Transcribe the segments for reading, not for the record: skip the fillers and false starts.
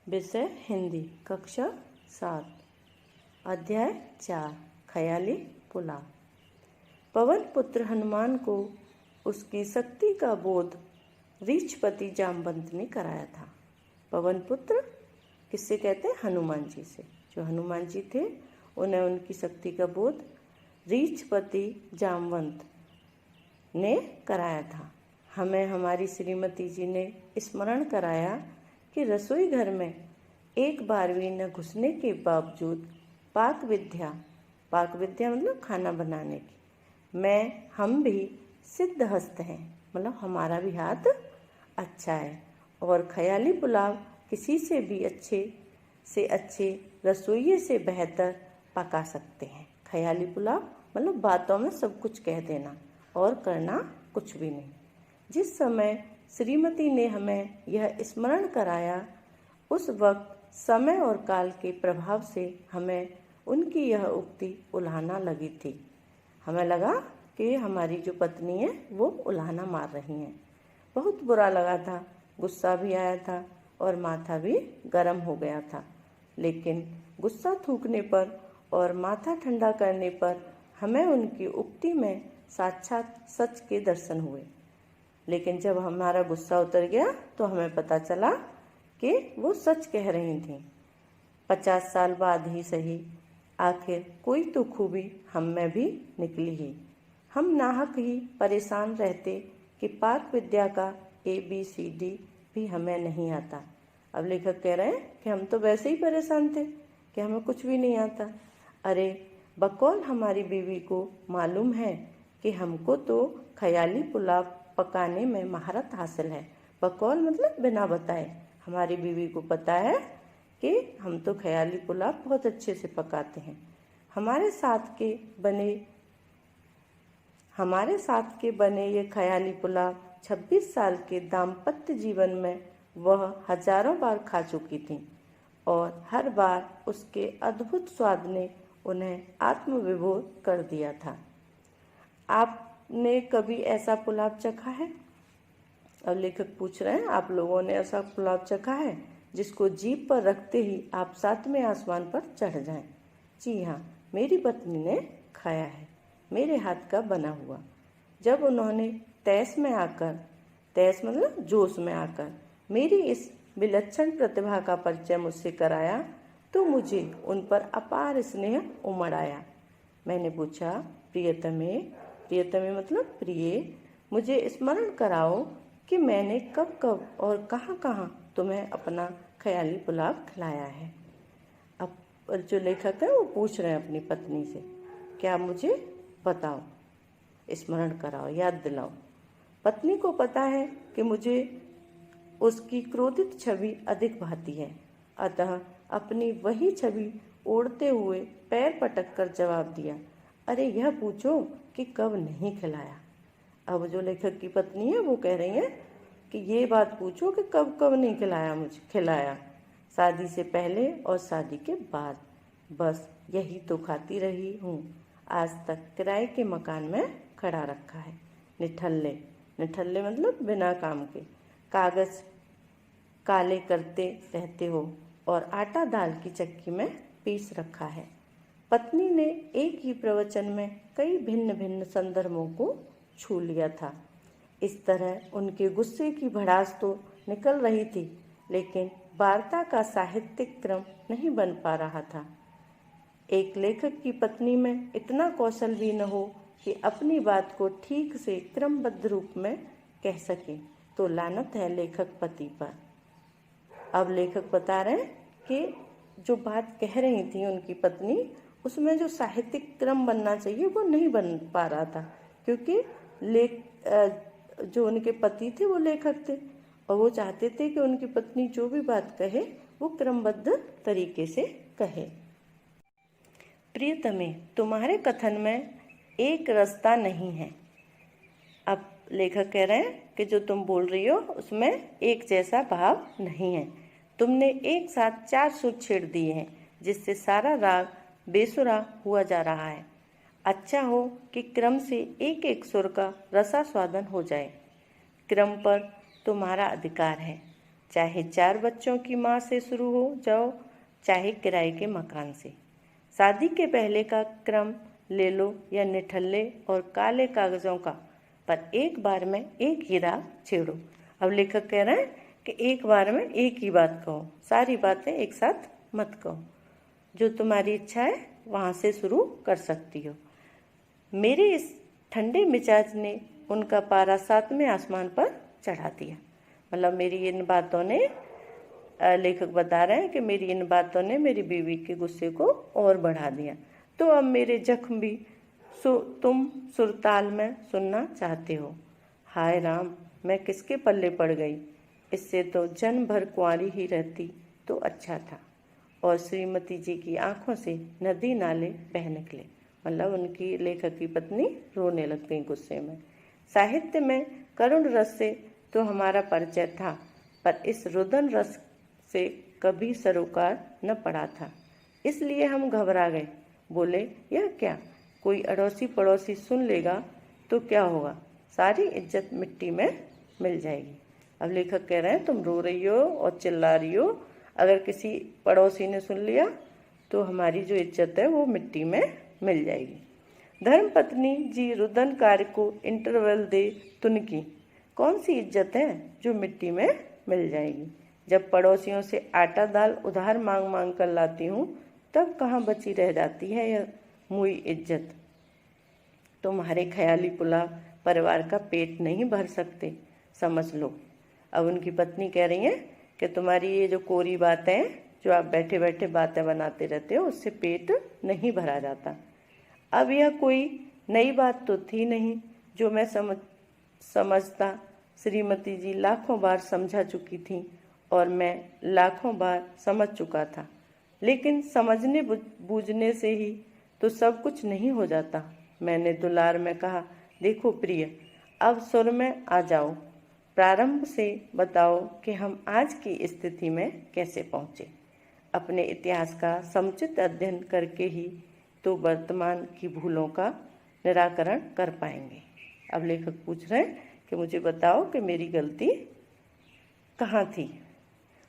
विषय हिंदी, कक्षा 7, अध्याय 4, ख्याली पुलाव। पवन पुत्र हनुमान को उसकी शक्ति का बोध रीछपति जामवंत ने कराया था। पवन पुत्र किससे कहते हैं? हनुमान जी से। जो हनुमान जी थे उन्हें उनकी शक्ति का बोध रीछपति जामवंत ने कराया था। हमें हमारी श्रीमती जी ने स्मरण कराया कि रसोई घर में एक बार भी न घुसने के बावजूद पाक विद्या मतलब खाना बनाने की हम भी सिद्धहस्त हैं, मतलब हमारा भी हाथ अच्छा है और ख्याली पुलाव किसी से भी अच्छे रसोइये से बेहतर पका सकते हैं। ख्याली पुलाव मतलब बातों में सब कुछ कह देना और करना कुछ भी नहीं। जिस समय श्रीमती ने हमें यह स्मरण कराया उस वक्त समय और काल के प्रभाव से हमें उनकी यह उक्ति उलाहना लगी थी। हमें लगा कि हमारी जो पत्नी है वो उलाहना मार रही हैं। बहुत बुरा लगा था, गुस्सा भी आया था और माथा भी गर्म हो गया था। लेकिन गुस्सा थूकने पर और माथा ठंडा करने पर हमें उनकी उक्ति में साक्षात सच के दर्शन हुए। लेकिन जब हमारा गुस्सा उतर गया तो हमें पता चला कि वो सच कह रही थी। 50 साल बाद ही सही, आखिर कोई तो खूबी हम में भी निकली ही। हम नाहक ही परेशान रहते कि पाक विद्या का ABCD भी हमें नहीं आता। अब लेखक कह रहे हैं कि हम तो वैसे ही परेशान थे कि हमें कुछ भी नहीं आता। अरे बकौल हमारी बीवी को मालूम है कि हमको तो ख्याली पुलाव पकाने में महारत हासिल है। बकौल मतलब बिना बताए। हमारी बीवी को पता है कि हम तो ख्याली पुलाव बहुत अच्छे से पकाते हैं। हमारे साथ के बने ये ख्याली पुलाव 26 साल के दाम्पत्य जीवन में वह हजारों बार खा चुकी थी और हर बार उसके अद्भुत स्वाद ने उन्हें आत्मविभोर कर दिया था। आपने कभी ऐसा पुलाव चखा है? अब लेखक पूछ रहे हैं, आप लोगों ने ऐसा पुलाव चखा है जिसको जीभ पर रखते ही आप 7वें आसमान पर चढ़ जाएं? जी हाँ, मेरी पत्नी ने खाया है, मेरे हाथ का बना हुआ। जब उन्होंने तैस मतलब जोश में आकर मेरी इस विलक्षण प्रतिभा का परिचय मुझसे कराया तो मुझे उन पर अपार स्नेह उमड़ आया। मैंने पूछा, प्रियतमे मतलब प्रिय, मुझे स्मरण कराओ कि मैंने कब और कहाँ तुम्हें अपना ख्याली पुलाव खिलाया है। अब जो लेखक है वो पूछ रहे हैं अपनी पत्नी से, क्या मुझे बताओ, स्मरण कराओ, याद दिलाओ। पत्नी को पता है कि मुझे उसकी क्रोधित छवि अधिक भाती है, अतः अपनी वही छवि ओढ़ते हुए पैर पटक कर जवाब दिया, अरे यह पूछो कि कब नहीं खिलाया। अब जो लेखक की पत्नी है वो कह रही है कि ये बात पूछो कि कब नहीं खिलाया, शादी से पहले और शादी के बाद, बस यही तो खाती रही हूँ आज तक। किराए के मकान में खड़ा रखा है। निठल्ले मतलब बिना काम के, कागज काले करते रहते हो और आटा दाल की चक्की में पीस रखा है। पत्नी ने एक ही प्रवचन में कई भिन्न संदर्भों को छू लिया था। इस तरह उनके गुस्से की भड़ास तो निकल रही थी, लेकिन वार्ता का साहित्यिक क्रम नहीं बन पा रहा था। एक लेखक की पत्नी में इतना कौशल भी न हो कि अपनी बात को ठीक से क्रमबद्ध रूप में कह सके तो लानत है लेखक पति पर। अब लेखक बता रहे हैं कि जो बात कह रही थी उनकी पत्नी, उसमें जो साहित्यिक क्रम बनना चाहिए वो नहीं बन पा रहा था, क्योंकि जो उनके पति थे वो लेखक थे और वो चाहते थे कि उनकी पत्नी जो भी बात कहे वो क्रमबद्ध तरीके से कहे। प्रियतमे, तुम्हारे कथन में एक रसता नहीं है। अब लेखक कह रहे हैं कि जो तुम बोल रही हो उसमें एक जैसा भाव नहीं है। तुमने एक साथ 4 सुर छेड़ दिए हैं जिससे सारा राग बेसुरा हुआ जा रहा है। अच्छा हो कि क्रम से एक सुर का रसास्वादन हो जाए। क्रम पर तुम्हारा अधिकार है चाहे 4 बच्चों की माँ से शुरू हो जाओ, चाहे किराए के मकान से। शादी के पहले का क्रम ले लो या निठल्ले और काले कागज़ों का, पर एक बार में एक ही राग छेड़ो। अब लेखक कह रहे हैं कि एक बार में एक ही बात कहो, सारी बातें एक साथ मत कहो। जो तुम्हारी इच्छा है वहाँ से शुरू कर सकती हो। मेरे इस ठंडे मिजाज ने उनका पारा 7वें आसमान पर चढ़ा दिया। मतलब मेरी इन बातों ने, लेखक बता रहे हैं कि मेरी इन बातों ने मेरी बीवी के गुस्से को और बढ़ा दिया। तो अब मेरे जख्म भी तुम सुरताल में सुनना चाहते हो। हाय राम, मैं किसके पल्ले पड़ गई। इससे तो जन्म भर कुंवारी ही रहती तो अच्छा था। और श्रीमती जी की आंखों से नदी नाले बह निकले। मतलब उनकी, लेखक की पत्नी रोने लग गई गुस्से में। साहित्य में करुण रस से तो हमारा परिचय था, पर इस रुदन रस से कभी सरोकार न पड़ा था, इसलिए हम घबरा गए। बोले, यह क्या, कोई अड़ोसी पड़ोसी सुन लेगा तो क्या होगा, सारी इज्जत मिट्टी में मिल जाएगी। अब लेखक कह रहे हैं तुम रो रही हो और चिल्ला रही हो, अगर किसी पड़ोसी ने सुन लिया तो हमारी जो इज्जत है वो मिट्टी में मिल जाएगी। धर्मपत्नी जी रुदन कार्य को इंटरवल दे तुनकी, कौन सी इज्जत है जो मिट्टी में मिल जाएगी। जब पड़ोसियों से आटा दाल उधार मांग मांग कर लाती हूँ तब कहाँ बची रह जाती है यह मुई इज्जत। तुम्हारे ख्याली पुलाव परिवार का पेट नहीं भर सकते, समझ लो। अब उनकी पत्नी कह रही है कि तुम्हारी ये जो कोरी बातें हैं, जो आप बैठे बैठे बातें बनाते रहते हो, उससे पेट नहीं भरा जाता। अब यह कोई नई बात तो थी नहीं जो मैं समझता। श्रीमती जी लाखों बार समझा चुकी थी और मैं लाखों बार समझ चुका था, लेकिन समझने बूझने से ही तो सब कुछ नहीं हो जाता। मैंने दुलार में कहा, देखो प्रिय, अब सुर में आ जाओ, प्रारंभ से बताओ कि हम आज की स्थिति में कैसे पहुँचे। अपने इतिहास का समुचित अध्ययन करके ही तो वर्तमान की भूलों का निराकरण कर पाएंगे। अब लेखक पूछ रहे हैं कि मुझे बताओ कि मेरी गलती कहाँ थी।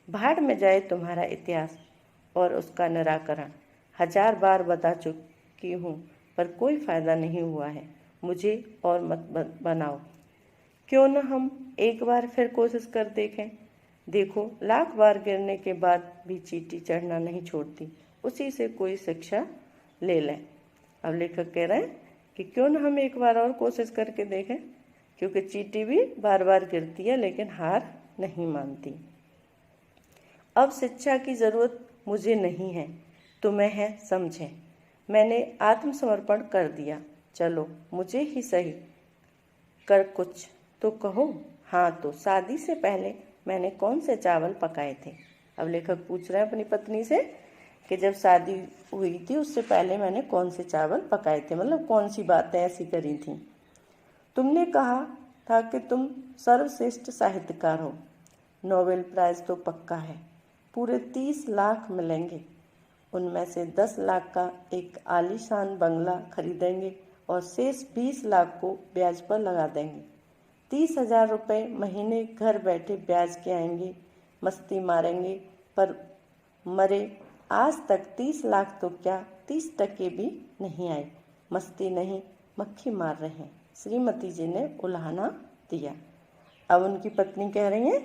भाड़ में जाए तुम्हारा इतिहास और उसका निराकरण, 1000 बार बता चुकी हूँ पर कोई फ़ायदा नहीं हुआ है। मुझे और मत बनाओ, क्यों न हम एक बार फिर कोशिश कर देखें। देखो, लाख बार गिरने के बाद भी चींटी चढ़ना नहीं छोड़ती, उसी से कोई शिक्षा ले लें। अब लेखक कह रहे हैं कि क्यों न हम एक बार और कोशिश करके देखें, क्योंकि चींटी भी बार बार गिरती है लेकिन हार नहीं मानती। अब शिक्षा की ज़रूरत मुझे नहीं है, तुम्हें है, समझें। मैंने आत्मसमर्पण कर दिया, चलो मुझे ही सही कर कुछ तो कहो। हाँ, तो शादी से पहले मैंने कौन से चावल पकाए थे। अब लेखक पूछ रहे हैं अपनी पत्नी से कि जब शादी हुई थी उससे पहले मैंने कौन से चावल पकाए थे, मतलब कौन सी बातें ऐसी करी थी। तुमने कहा था कि तुम सर्वश्रेष्ठ साहित्यकार हो, नोबेल प्राइज़ तो पक्का है, पूरे 30 लाख मिलेंगे। उनमें से 10 लाख का एक आलीशान बंगला खरीदेंगे और शेष 20 लाख को ब्याज पर लगा देंगे। 30,000 रुपये महीने घर बैठे ब्याज के आएंगे। मस्ती मारेंगे, पर मरे आज तक 30 लाख तो क्या 30 टके भी नहीं आए। मस्ती नहीं, मक्खी मार रहे हैं, श्रीमती जी ने उल्हाना दिया। अब उनकी पत्नी कह रही हैं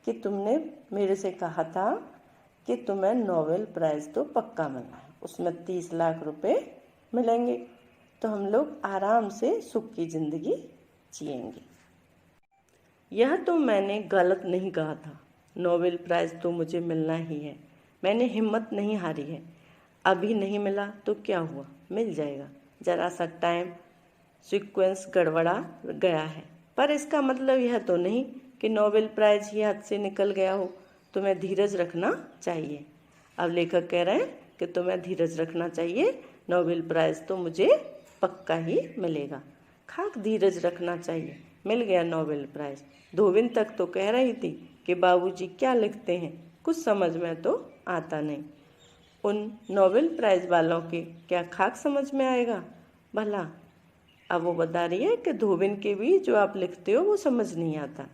कि तुमने मेरे से कहा था कि तुम्हें नोबेल प्राइज़ तो पक्का मिलना है, उसमें 30 लाख रुपए मिलेंगे तो हम लोग आराम से सुख की ज़िंदगी जिएंगे। यह तो मैंने गलत नहीं कहा था, नोबेल प्राइज़ तो मुझे मिलना ही है। मैंने हिम्मत नहीं हारी है। अभी नहीं मिला तो क्या हुआ, मिल जाएगा। ज़रा सा टाइम सीक्वेंस गड़बड़ा गया है, पर इसका मतलब यह तो नहीं कि नोबेल प्राइज़ ही हाथ से निकल गया हो। तुम्हें धीरज रखना चाहिए। अब लेखक कह रहे हैं कि तुम्हें धीरज रखना चाहिए, नोबेल प्राइज़ तो मुझे पक्का ही मिलेगा। खाक धीरज रखना चाहिए, मिल गया नोबेल प्राइज़। धोबिन तक तो कह रही थी कि बाबूजी क्या लिखते हैं, कुछ समझ में तो आता नहीं। उन नोबेल प्राइज़ वालों के क्या खाक समझ में आएगा भला। अब वो बता रही है कि धोबिन के भी जो आप लिखते हो वो समझ नहीं आता।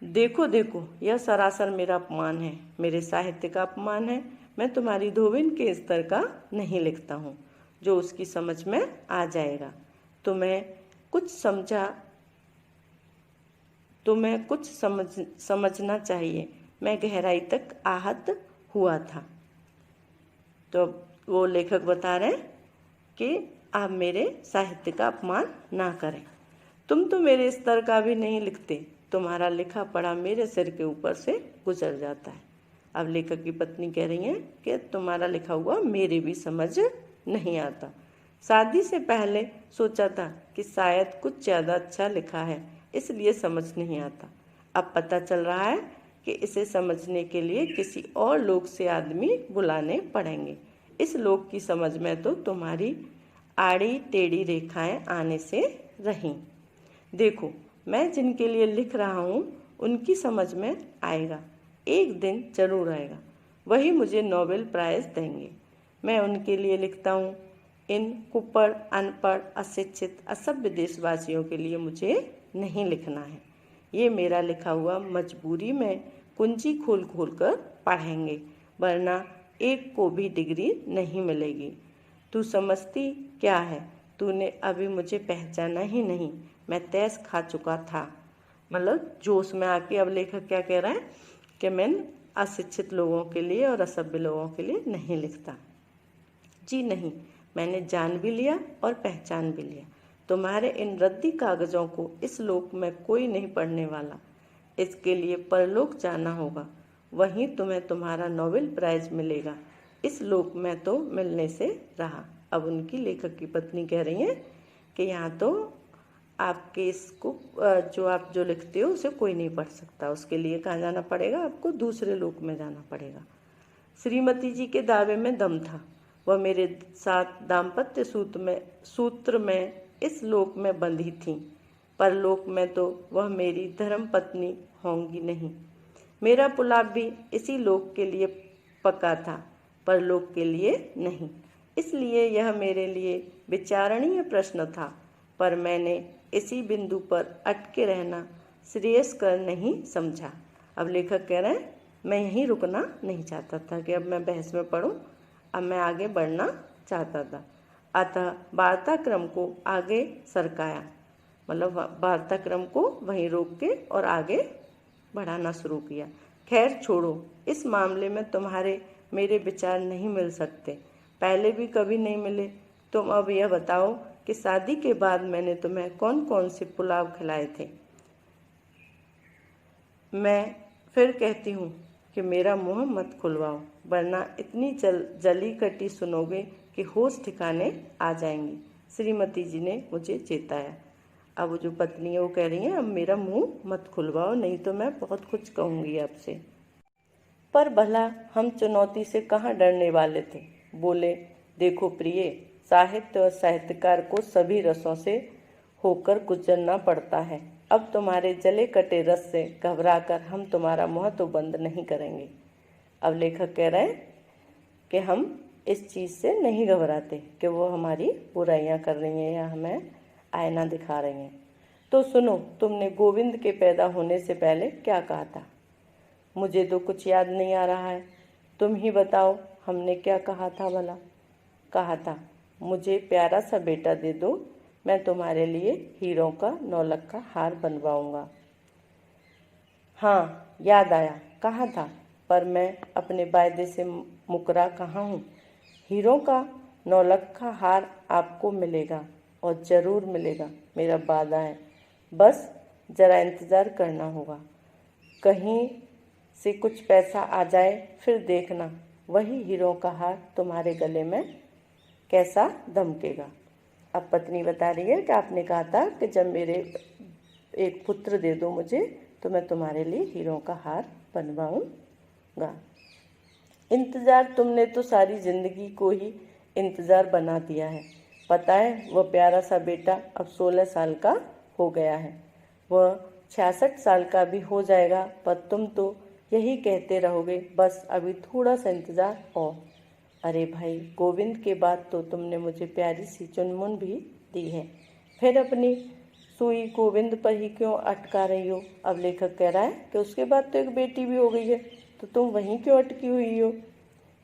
देखो देखो, यह सरासर मेरा अपमान है, मेरे साहित्य का अपमान है। मैं तुम्हारी धोबिन के स्तर का नहीं लिखता हूँ जो उसकी समझ में आ जाएगा। तुम्हें कुछ समझना चाहिए। मैं गहराई तक आहत हुआ था। तो वो लेखक बता रहे हैं कि आप मेरे साहित्य का अपमान ना करें। तुम तो मेरे स्तर का भी नहीं लिखते, तुम्हारा लिखा पढ़ा मेरे सिर के ऊपर से गुजर जाता है। अब लेखक की पत्नी कह रही है कि तुम्हारा लिखा हुआ मेरे भी समझ नहीं आता। शादी से पहले सोचा था कि शायद कुछ ज़्यादा अच्छा लिखा है, इसलिए समझ नहीं आता। अब पता चल रहा है कि इसे समझने के लिए किसी और लोक से आदमी बुलाने पड़ेंगे। इस लोक की समझ में तो तुम्हारी आड़ी टेढ़ी रेखाएं आने से रहीं। देखो, मैं जिनके लिए लिख रहा हूँ उनकी समझ में आएगा, एक दिन जरूर आएगा। वही मुझे नोबेल प्राइज़ देंगे। मैं उनके लिए लिखता हूँ। इन कुपड़, अनपढ़, अशिक्षित, असभ्य देशवासियों के लिए मुझे नहीं लिखना है। ये मेरा लिखा हुआ मजबूरी में कुंजी खोल खोल कर पढ़ेंगे, वरना एक को भी डिग्री नहीं मिलेगी। तू समझती क्या है? तूने अभी मुझे पहचाना ही नहीं। मैं तैस खा चुका था। मतलब जोश में आके अब लेखक क्या कह रहा है कि मैं अशिक्षित लोगों के लिए और असभ्य लोगों के लिए नहीं लिखता। जी नहीं, मैंने जान भी लिया और पहचान भी लिया। तुम्हारे इन रद्दी कागजों को इस लोक में कोई नहीं पढ़ने वाला। इसके लिए परलोक जाना होगा, वहीं तुम्हें तुम्हारा नोबेल प्राइज मिलेगा। इस लोक में तो मिलने से रहा। अब उनकी लेखक की पत्नी कह रही है कि यहाँ तो आपके इसको जो आप जो लिखते हो उसे कोई नहीं पढ़ सकता। उसके लिए कहाँ जाना पड़ेगा? आपको दूसरे लोक में जाना पड़ेगा। श्रीमती जी के दावे में दम था। वह मेरे साथ दाम्पत्य सूत्र में इस लोक में बंधी थीं, पर लोक में तो वह मेरी धर्म पत्नी होंगी नहीं। मेरा पुलाव भी इसी लोक के लिए पका था, पर लोक के लिए नहीं। इसलिए यह मेरे लिए विचारणीय प्रश्न था, पर मैंने इसी बिंदु पर अटके रहना श्रेयस्कर नहीं समझा। अब लेखक कह रहे हैं मैं यहीं रुकना नहीं चाहता था कि अब मैं बहस में पढ़ूं, अब मैं आगे बढ़ना चाहता था। अतः वार्ताक्रम को आगे सरकाया, मतलब वार्ताक्रम को वहीं रोक के और आगे बढ़ाना शुरू किया। खैर छोड़ो, इस मामले में तुम्हारे मेरे विचार नहीं मिल सकते, पहले भी कभी नहीं मिले। तुम अब यह बताओ कि शादी के बाद मैंने तुम्हें कौन कौन से पुलाव खिलाए थे। मैं फिर कहती हूँ कि मेरा मुँह मत खुलवाओ, वरना इतनी जली कटी सुनोगे कि होश ठिकाने आ जाएंगी। श्रीमती जी ने मुझे चेताया। अब वो जो पत्नी है वो कह रही है अब मेरा मुँह मत खुलवाओ, नहीं तो मैं बहुत कुछ कहूँगी आपसे। पर भला हम चुनौती से कहाँ डरने वाले थे। बोले, देखो प्रिय, साहित्य और साहित्यकार को सभी रसों से होकर गुजरना पड़ता है। अब तुम्हारे जले कटे रस से घबराकर हम तुम्हारा मुँह तो बंद नहीं करेंगे। अब लेखक कह रहे हैं कि हम इस चीज़ से नहीं घबराते कि वो हमारी बुराइयां कर रही हैं या हमें आईना दिखा रही हैं। तो सुनो, तुमने गोविंद के पैदा होने से पहले क्या कहा था? मुझे तो कुछ याद नहीं आ रहा है, तुम ही बताओ, हमने क्या कहा था भला? कहा था, मुझे प्यारा सा बेटा दे दो, मैं तुम्हारे लिए हीरों का नौलख का हार बनवाऊंगा। हाँ, याद आया, कहा था, पर मैं अपने वायदे से मुकरा कहाँ हूँ। हीरों का नौलख का हार आपको मिलेगा और ज़रूर मिलेगा, मेरा वादा है। बस ज़रा इंतज़ार करना होगा, कहीं से कुछ पैसा आ जाए, फिर देखना वही हीरों का हार तुम्हारे गले में कैसा दमकेगा। अब पत्नी बता रही है कि आपने कहा था कि जब मेरे एक पुत्र दे दो मुझे, तो मैं तुम्हारे लिए हीरों का हार बनवाऊंगा। इंतज़ार तुमने तो सारी ज़िंदगी को ही इंतज़ार बना दिया है। पता है, वह प्यारा सा बेटा अब 16 साल का हो गया है, वह 66 साल का भी हो जाएगा, पर तुम तो यही कहते रहोगे बस अभी थोड़ा सा इंतज़ार और। अरे भाई, गोविंद के बाद तो तुमने मुझे प्यारी सी चुनमुन भी दी है, फिर अपनी सुई गोविंद पर ही क्यों अटका रही हो? अब लेखक कह रहा है कि उसके बाद तो एक बेटी भी हो गई है, तो तुम वहीं क्यों अटकी हुई हो?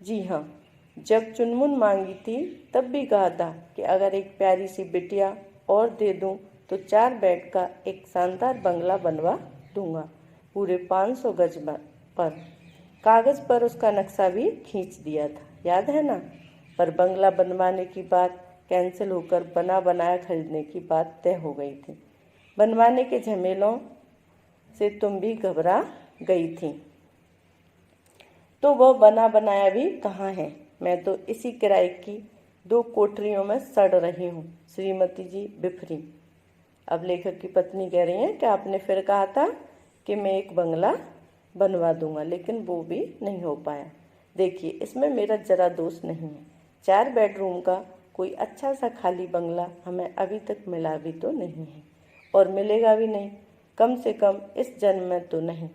जी हाँ, जब चुनमुन मांगी थी तब भी कहा था कि अगर एक प्यारी सी बिटिया और दे दूं तो 4 बेड का एक शानदार बंगला बनवा दूंगा, पूरे 500 गज पर। कागज़ पर उसका नक्शा भी खींच दिया था, याद है ना? पर बंगला बनवाने की बात कैंसिल होकर बना बनाया खरीदने की बात तय हो गई थी। बनवाने के झमेलों से तुम भी घबरा गई थी, तो वह बना बनाया भी कहाँ है? मैं तो इसी किराए की 2 कोठरियों में सड़ रही हूँ, श्रीमती जी बिफरी। अब लेखक की पत्नी कह रही है कि आपने फिर कहा था कि मैं एक बंगला बनवा दूंगा, लेकिन वो भी नहीं हो पाया। देखिए, इसमें मेरा जरा दोष नहीं है। 4 बेडरूम का कोई अच्छा सा खाली बंगला हमें अभी तक मिला भी तो नहीं है, और मिलेगा भी नहीं, कम से कम इस जन्म में तो नहीं।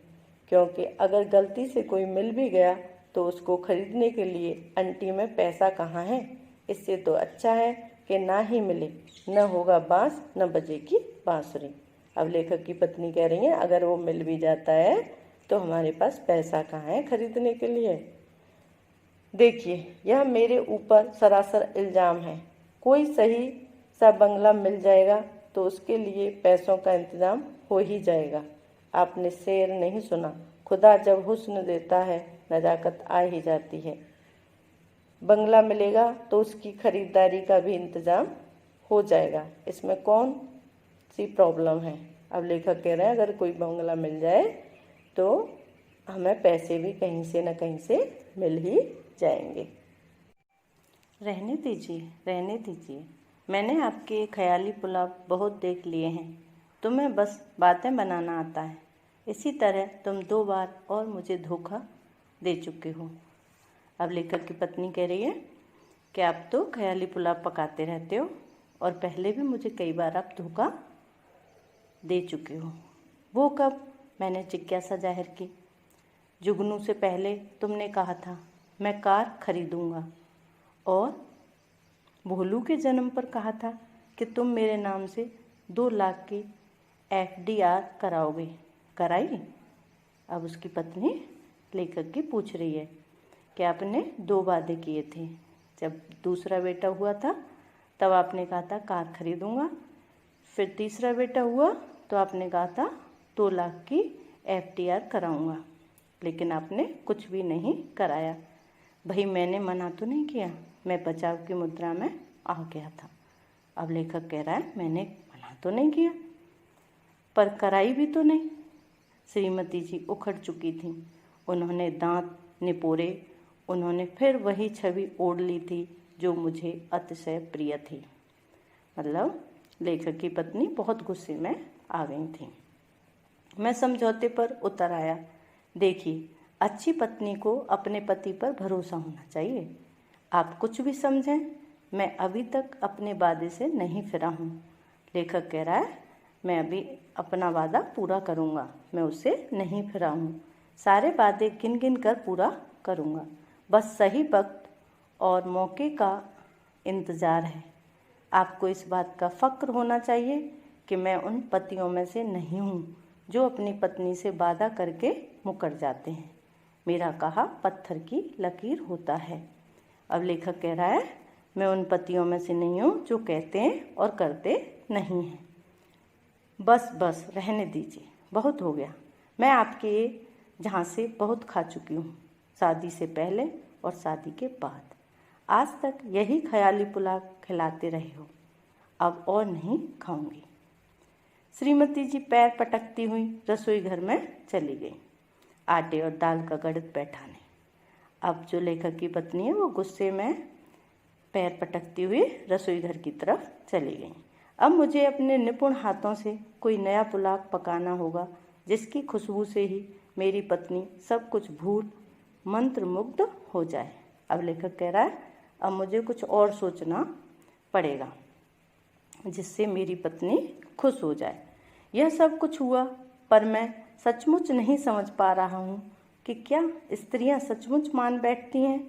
क्योंकि अगर गलती से कोई मिल भी गया तो उसको खरीदने के लिए अंटी में पैसा कहाँ है? इससे तो अच्छा है कि ना ही मिले, न होगा बांस न बजेगी बांसुरी। अब लेखक की पत्नी कह रही है अगर वो मिल भी जाता है तो हमारे पास पैसा कहाँ है खरीदने के लिए? देखिए, यह मेरे ऊपर सरासर इल्ज़ाम है। कोई सही सा बंगला मिल जाएगा तो उसके लिए पैसों का इंतज़ाम हो ही जाएगा। आपने शेर नहीं सुना, खुदा जब हुस्न देता है नजाकत आ ही जाती है। बंगला मिलेगा तो उसकी खरीदारी का भी इंतज़ाम हो जाएगा, इसमें कौन सी प्रॉब्लम है? अब लेखक कह रहे हैं अगर कोई बंगला मिल जाए तो हमें पैसे भी कहीं से न कहीं से मिल ही जाएंगे। रहने दीजिए, मैंने आपके ख्याली पुलाव बहुत देख लिए हैं, तुम्हें बस बातें बनाना आता है। इसी तरह तुम 2 बार और मुझे धोखा दे चुके हो। अब लेखक की पत्नी कह रही है कि आप तो ख्याली पुलाव पकाते रहते हो और पहले भी मुझे कई बार आप धोखा दे चुके हो। वो कब? मैंने जिज्ञासा जाहिर की। जुगनू से पहले तुमने कहा था मैं कार खरीदूंगा, और भोलू के जन्म पर कहा था कि तुम मेरे नाम से 2 लाख की FDR कराओगे। कराई? अब उसकी पत्नी लेखक की पूछ रही है कि आपने 2 वादे किए थे। जब दूसरा बेटा हुआ था तब आपने कहा था कार खरीदूंगा, फिर तीसरा बेटा हुआ तो आपने कहा था 2 लाख की FDR कराऊंगा, लेकिन आपने कुछ भी नहीं कराया। भाई मैंने मना तो नहीं किया, मैं बचाव की मुद्रा में आ गया था। अब लेखक कह रहा है मैंने मना तो नहीं किया, पर कराई भी तो नहीं। श्रीमती जी उखड़ चुकी थीं, उन्होंने दांत निपोरे, उन्होंने फिर वही छवि ओढ़ ली थी जो मुझे अतिशय प्रिय थी। मतलब लेखक की पत्नी बहुत गुस्से में आ गई थी। मैं समझौते पर उतर आया। देखिए, अच्छी पत्नी को अपने पति पर भरोसा होना चाहिए। आप कुछ भी समझें, मैं अभी तक अपने वादे से नहीं फिरा हूँ। लेखक कह रहा है मैं अभी अपना वादा पूरा करूँगा, मैं उससे नहीं फिरा हूँ। सारे वादे गिन गिन कर पूरा करूँगा, बस सही वक्त और मौके का इंतज़ार है। आपको इस बात का फ़क्र होना चाहिए कि मैं उन पतियों में से नहीं हूँ जो अपनी पत्नी से वादा करके मुकर जाते हैं। मेरा कहा पत्थर की लकीर होता है। अब लेखक कह रहा है मैं उन पतियों में से नहीं हूँ जो कहते हैं और करते नहीं हैं। बस बस रहने दीजिए, बहुत हो गया। मैं आपके झांसे बहुत खा चुकी हूँ, शादी से पहले और शादी के बाद। आज तक यही ख्याली पुलाव खिलाते रहे हो, अब और नहीं खाऊंगी। श्रीमती जी पैर पटकती हुई रसोई घर में चली गई, आटे और दाल का गड़त बैठाने। अब जो लेखक की पत्नी है वो गुस्से में पैर पटकती हुई रसोई घर की तरफ चली गई। अब मुझे अपने निपुण हाथों से कोई नया पुलाव पकाना होगा जिसकी खुशबू से ही मेरी पत्नी सब कुछ भूल मंत्रमुग्ध हो जाए। अब लेखक कह रहा है अब मुझे कुछ और सोचना पड़ेगा जिससे मेरी पत्नी खुश हो जाए। यह सब कुछ हुआ, पर मैं सचमुच नहीं समझ पा रहा हूँ कि क्या स्त्रियाँ सचमुच मान बैठती हैं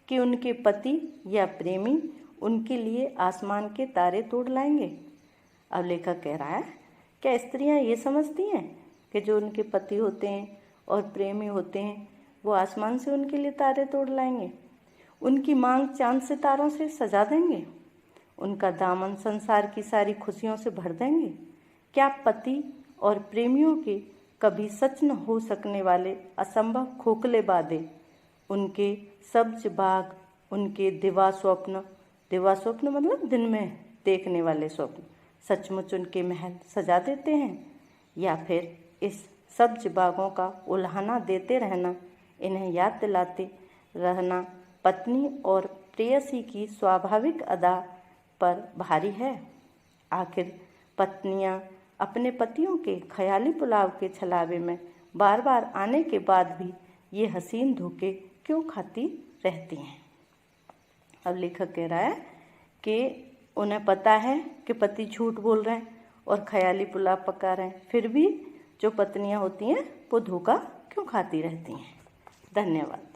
कि उनके पति या प्रेमी उनके लिए आसमान के तारे तोड़ लाएंगे। अब लेखक कह रहा है क्या स्त्रियां ये समझती हैं कि जो उनके पति होते हैं और प्रेमी होते हैं वो आसमान से उनके लिए तारे तोड़ लाएंगे, उनकी मांग चांद सितारों से सजा देंगे, उनका दामन संसार की सारी खुशियों से भर देंगे? क्या पति और प्रेमियों के कभी सच न हो सकने वाले असंभव खोखले वादे, उनके सब्ज बाग, उनके दिवा स्वप्न मतलब दिन में देखने वाले स्वप्न, सचमुच उनके महल सजा देते हैं? या फिर इस सब्ज बागों का उल्हाना देते रहना, इन्हें याद दिलाते रहना पत्नी और प्रेयसी की स्वाभाविक अदा पर भारी है? आखिर पत्नियां अपने पतियों के ख्याली पुलाव के छलावे में बार बार आने के बाद भी ये हसीन धोखे क्यों खाती रहती हैं? अब लेखक कह रहा है कि उन्हें पता है कि पति झूठ बोल रहे हैं और ख्याली पुलाव पका रहे हैं, फिर भी जो पत्नियां होती हैं वो धोखा क्यों खाती रहती हैं। धन्यवाद।